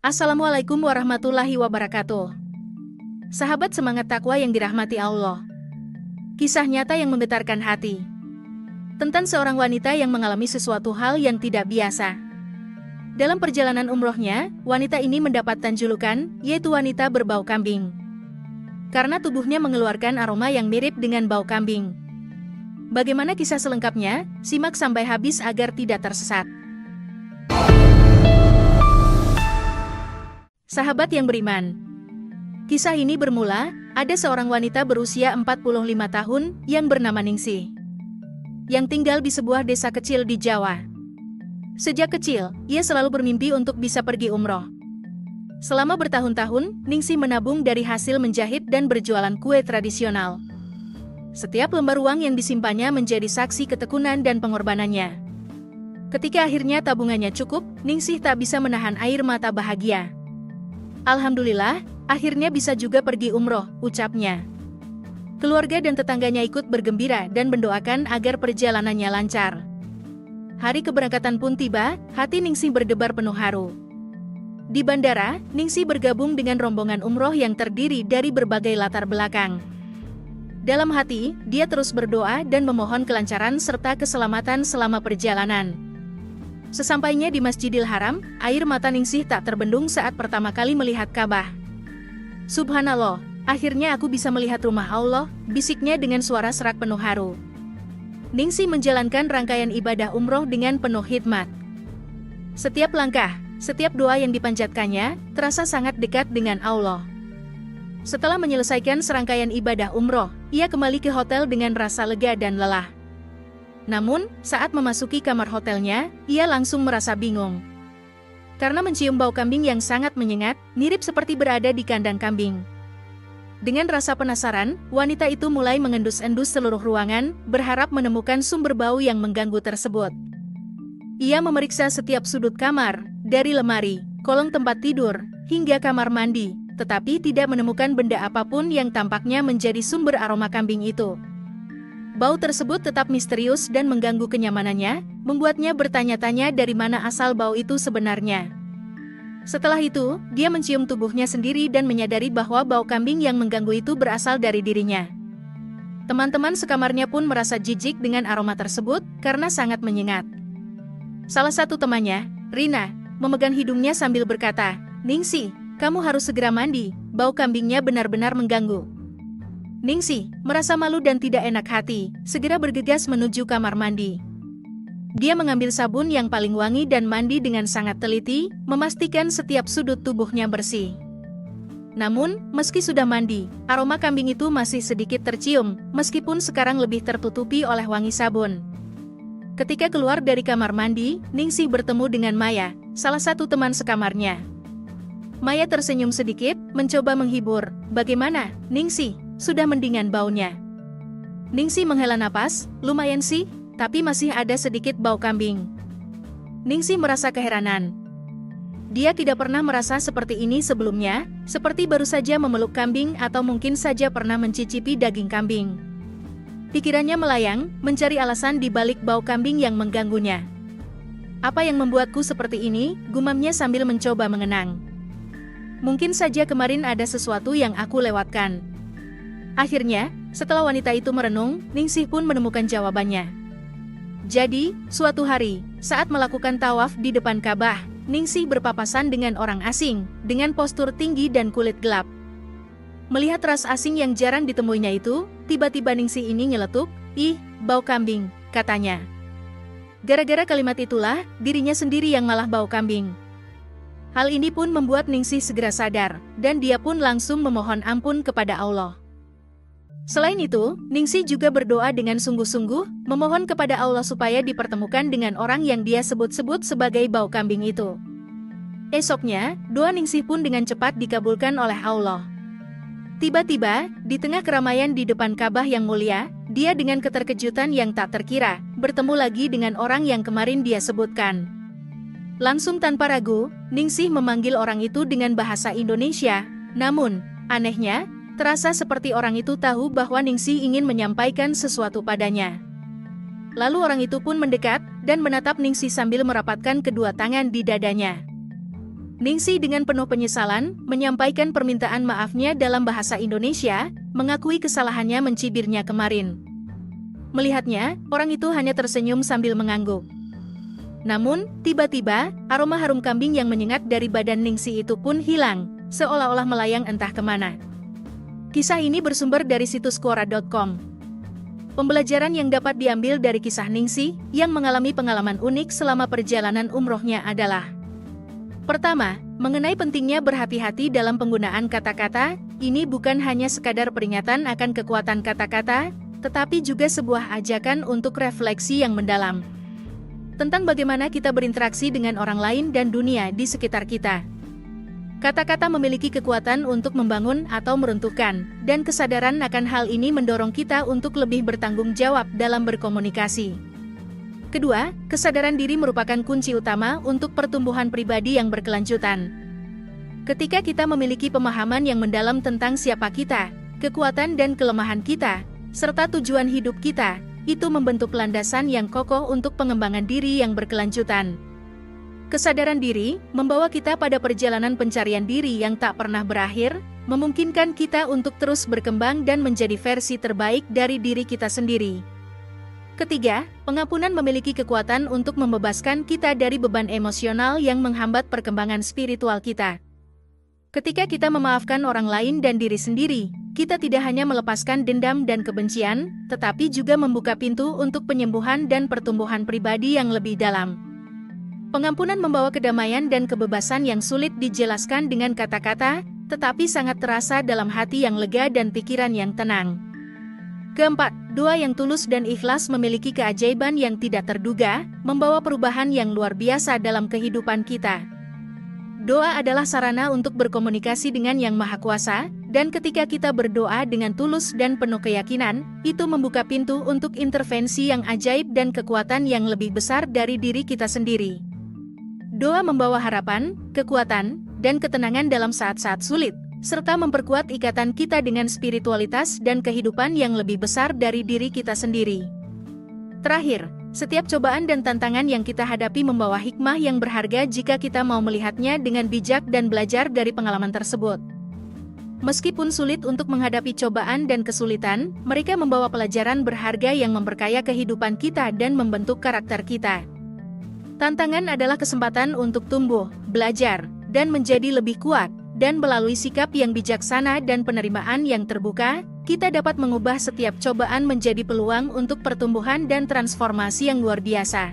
Assalamualaikum warahmatullahi wabarakatuh. Sahabat semangat takwa yang dirahmati Allah. Kisah nyata yang menggetarkan hati. Tentang seorang wanita yang mengalami sesuatu hal yang tidak biasa. Dalam perjalanan umrohnya, wanita ini mendapatkan julukan, yaitu wanita berbau kambing. Karena tubuhnya mengeluarkan aroma yang mirip dengan bau kambing. Bagaimana kisah selengkapnya? Simak sampai habis agar tidak tersesat. Sahabat yang beriman. Kisah ini bermula, ada seorang wanita berusia 45 tahun yang bernama Ningsih, yang tinggal di sebuah desa kecil di Jawa. Sejak kecil, ia selalu bermimpi untuk bisa pergi umroh. Selama bertahun-tahun, Ningsih menabung dari hasil menjahit dan berjualan kue tradisional. Setiap lembar uang yang disimpannya menjadi saksi ketekunan dan pengorbanannya. Ketika akhirnya tabungannya cukup, Ningsih tak bisa menahan air mata bahagia. Alhamdulillah, akhirnya bisa juga pergi umroh, ucapnya. Keluarga dan tetangganya ikut bergembira dan mendoakan agar perjalanannya lancar. Hari keberangkatan pun tiba, hati Ningsih berdebar penuh haru. Di bandara, Ningsih bergabung dengan rombongan umroh yang terdiri dari berbagai latar belakang. Dalam hati, dia terus berdoa dan memohon kelancaran serta keselamatan selama perjalanan. Sesampainya di Masjidil Haram, air mata Ningsih tak terbendung saat pertama kali melihat Ka'bah. Subhanallah, akhirnya aku bisa melihat rumah Allah, bisiknya dengan suara serak penuh haru. Ningsih menjalankan rangkaian ibadah umroh dengan penuh hikmat. Setiap langkah, setiap doa yang dipanjatkannya, terasa sangat dekat dengan Allah. Setelah menyelesaikan serangkaian ibadah umroh, ia kembali ke hotel dengan rasa lega dan lelah. Namun, saat memasuki kamar hotelnya, ia langsung merasa bingung. Karena mencium bau kambing yang sangat menyengat, mirip seperti berada di kandang kambing. Dengan rasa penasaran, wanita itu mulai mengendus-endus seluruh ruangan, berharap menemukan sumber bau yang mengganggu tersebut. Ia memeriksa setiap sudut kamar, dari lemari, kolong tempat tidur, hingga kamar mandi, tetapi tidak menemukan benda apapun yang tampaknya menjadi sumber aroma kambing itu. Bau tersebut tetap misterius dan mengganggu kenyamanannya, membuatnya bertanya-tanya dari mana asal bau itu sebenarnya. Setelah itu, dia mencium tubuhnya sendiri dan menyadari bahwa bau kambing yang mengganggu itu berasal dari dirinya. Teman-teman sekamarnya pun merasa jijik dengan aroma tersebut, karena sangat menyengat. Salah satu temannya, Rina, memegang hidungnya sambil berkata, "Ningsih, kamu harus segera mandi, bau kambingnya benar-benar mengganggu." Ningsih merasa malu dan tidak enak hati, segera bergegas menuju kamar mandi. Dia mengambil sabun yang paling wangi dan mandi dengan sangat teliti, memastikan setiap sudut tubuhnya bersih. Namun, meski sudah mandi, aroma kambing itu masih sedikit tercium, meskipun sekarang lebih tertutupi oleh wangi sabun. Ketika keluar dari kamar mandi, Ningsih bertemu dengan Maya, salah satu teman sekamarnya. Maya tersenyum sedikit, mencoba menghibur. "Bagaimana, Ningsih? Sudah mendingan baunya?" Ningsih menghela napas, "Lumayan sih, tapi masih ada sedikit bau kambing." Ningsih merasa keheranan. Dia tidak pernah merasa seperti ini sebelumnya, seperti baru saja memeluk kambing atau mungkin saja pernah mencicipi daging kambing. Pikirannya melayang, mencari alasan di balik bau kambing yang mengganggunya. "Apa yang membuatku seperti ini?" gumamnya sambil mencoba mengenang. "Mungkin saja kemarin ada sesuatu yang aku lewatkan." Akhirnya, setelah wanita itu merenung, Ningsih pun menemukan jawabannya. Jadi, suatu hari, saat melakukan tawaf di depan Ka'bah, Ningsih berpapasan dengan orang asing, dengan postur tinggi dan kulit gelap. Melihat ras asing yang jarang ditemuinya itu, tiba-tiba Ningsih ini nyeletuk, "Ih, bau kambing," katanya. Gara-gara kalimat itulah, dirinya sendiri yang malah bau kambing. Hal ini pun membuat Ningsih segera sadar, dan dia pun langsung memohon ampun kepada Allah. Selain itu, Ningsih juga berdoa dengan sungguh-sungguh, memohon kepada Allah supaya dipertemukan dengan orang yang dia sebut-sebut sebagai bau kambing itu. Esoknya, doa Ningsih pun dengan cepat dikabulkan oleh Allah. Tiba-tiba, di tengah keramaian di depan Ka'bah yang mulia, dia dengan keterkejutan yang tak terkira, bertemu lagi dengan orang yang kemarin dia sebutkan. Langsung tanpa ragu, Ningsih memanggil orang itu dengan bahasa Indonesia, namun, anehnya, terasa seperti orang itu tahu bahwa Ningsih ingin menyampaikan sesuatu padanya. Lalu orang itu pun mendekat, dan menatap Ningsih sambil merapatkan kedua tangan di dadanya. Ningsih dengan penuh penyesalan, menyampaikan permintaan maafnya dalam bahasa Indonesia, mengakui kesalahannya mencibirnya kemarin. Melihatnya, orang itu hanya tersenyum sambil mengangguk. Namun, tiba-tiba, aroma harum kambing yang menyengat dari badan Ningsih itu pun hilang, seolah-olah melayang entah kemana. Kisah ini bersumber dari situs Quora.com. Pembelajaran yang dapat diambil dari kisah Ningsih, yang mengalami pengalaman unik selama perjalanan umrohnya adalah: pertama, mengenai pentingnya berhati-hati dalam penggunaan kata-kata, ini bukan hanya sekadar peringatan akan kekuatan kata-kata, tetapi juga sebuah ajakan untuk refleksi yang mendalam tentang bagaimana kita berinteraksi dengan orang lain dan dunia di sekitar kita. Kata-kata memiliki kekuatan untuk membangun atau meruntuhkan, dan kesadaran akan hal ini mendorong kita untuk lebih bertanggung jawab dalam berkomunikasi. Kedua, kesadaran diri merupakan kunci utama untuk pertumbuhan pribadi yang berkelanjutan. Ketika kita memiliki pemahaman yang mendalam tentang siapa kita, kekuatan dan kelemahan kita, serta tujuan hidup kita, itu membentuk landasan yang kokoh untuk pengembangan diri yang berkelanjutan. Kesadaran diri membawa kita pada perjalanan pencarian diri yang tak pernah berakhir, memungkinkan kita untuk terus berkembang dan menjadi versi terbaik dari diri kita sendiri. Ketiga, pengampunan memiliki kekuatan untuk membebaskan kita dari beban emosional yang menghambat perkembangan spiritual kita. Ketika kita memaafkan orang lain dan diri sendiri, kita tidak hanya melepaskan dendam dan kebencian, tetapi juga membuka pintu untuk penyembuhan dan pertumbuhan pribadi yang lebih dalam. Pengampunan membawa kedamaian dan kebebasan yang sulit dijelaskan dengan kata-kata, tetapi sangat terasa dalam hati yang lega dan pikiran yang tenang. Keempat, doa yang tulus dan ikhlas memiliki keajaiban yang tidak terduga, membawa perubahan yang luar biasa dalam kehidupan kita. Doa adalah sarana untuk berkomunikasi dengan Yang Maha Kuasa, dan ketika kita berdoa dengan tulus dan penuh keyakinan, itu membuka pintu untuk intervensi yang ajaib dan kekuatan yang lebih besar dari diri kita sendiri. Doa membawa harapan, kekuatan, dan ketenangan dalam saat-saat sulit, serta memperkuat ikatan kita dengan spiritualitas dan kehidupan yang lebih besar dari diri kita sendiri. Terakhir, setiap cobaan dan tantangan yang kita hadapi membawa hikmah yang berharga jika kita mau melihatnya dengan bijak dan belajar dari pengalaman tersebut. Meskipun sulit untuk menghadapi cobaan dan kesulitan, mereka membawa pelajaran berharga yang memperkaya kehidupan kita dan membentuk karakter kita. Tantangan adalah kesempatan untuk tumbuh, belajar, dan menjadi lebih kuat. Dan melalui sikap yang bijaksana dan penerimaan yang terbuka, kita dapat mengubah setiap cobaan menjadi peluang untuk pertumbuhan dan transformasi yang luar biasa.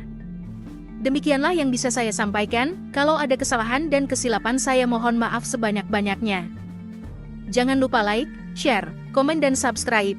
Demikianlah yang bisa saya sampaikan. Kalau ada kesalahan dan kesilapan, saya mohon maaf sebanyak-banyaknya. Jangan lupa like, share, komen dan subscribe.